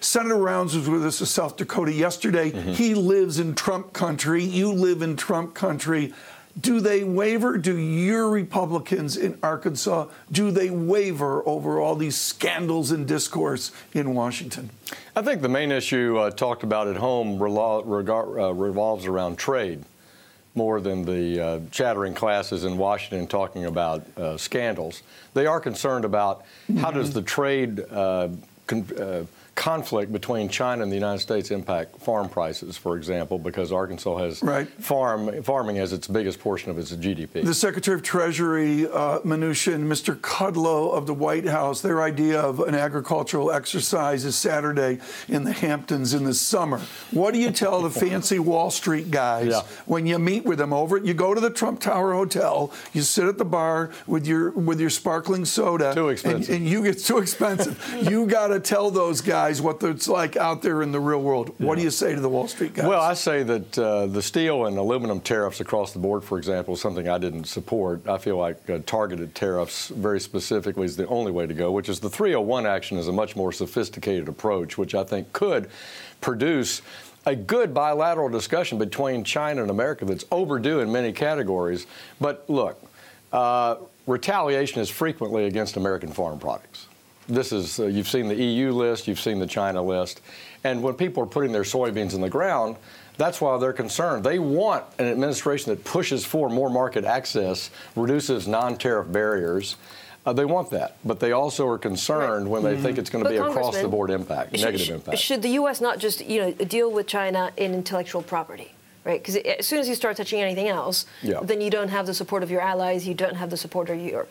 Senator Rounds was with us in South Dakota yesterday. He lives in Trump country. You live in Trump country. Do they waver? Do your Republicans in Arkansas, do they waver over all these scandals and discourse in Washington? I think the main issue talked about at home revolves around trade more than the chattering classes in Washington talking about scandals. They are concerned about how does the trade conflict between China and the United States impact farm prices, for example, because Arkansas has farming as its biggest portion of its GDP. The Secretary of Treasury, Mnuchin, Mr. Kudlow of the White House, their idea of an agricultural exercise is Saturday in the Hamptons in the summer. What do you tell the fancy Wall Street guys when you meet with them over it? You go to the Trump Tower Hotel, you sit at the bar with your sparkling soda. Too expensive. And you get too expensive. You got to tell those guys what it's like out there in the real world. What do you say to the Wall Street guys? Well, I say that the steel and aluminum tariffs across the board, for example, is something I didn't support. I feel like targeted tariffs very specifically is the only way to go, which is the 301 action is a much more sophisticated approach, which I think could produce a good bilateral discussion between China and America that's overdue in many categories. But look, retaliation is frequently against American farm products. This is, you've seen the EU list, you've seen the China list. And when people are putting their soybeans in the ground, that's why they're concerned. They want an administration that pushes for more market access, reduces non-tariff barriers. They want that. But they also are concerned when they think it's going to be across-the-board impact, negative impact. Should the U.S. not just, deal with China in intellectual property? Right, because as soon as you start touching anything else, then you don't have the support of your allies, you don't have the support of Europe.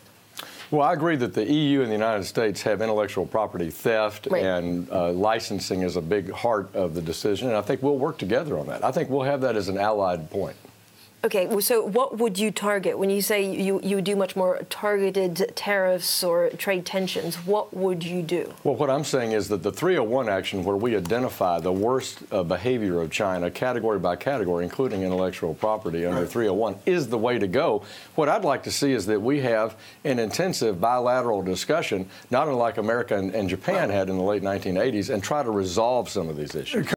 Well, I agree that the EU and the United States have intellectual property theft, and licensing is a big heart of the decision, and I think we'll work together on that. I think we'll have that as an allied point. Okay, so what would you target when you say you do much more targeted tariffs or trade tensions? What would you do? Well, what I'm saying is that the 301 action, where we identify the worst behavior of China category by category, including intellectual property under 301, is the way to go. What I'd like to see is that we have an intensive bilateral discussion, not unlike America and Japan had in the late 1980s, and try to resolve some of these issues.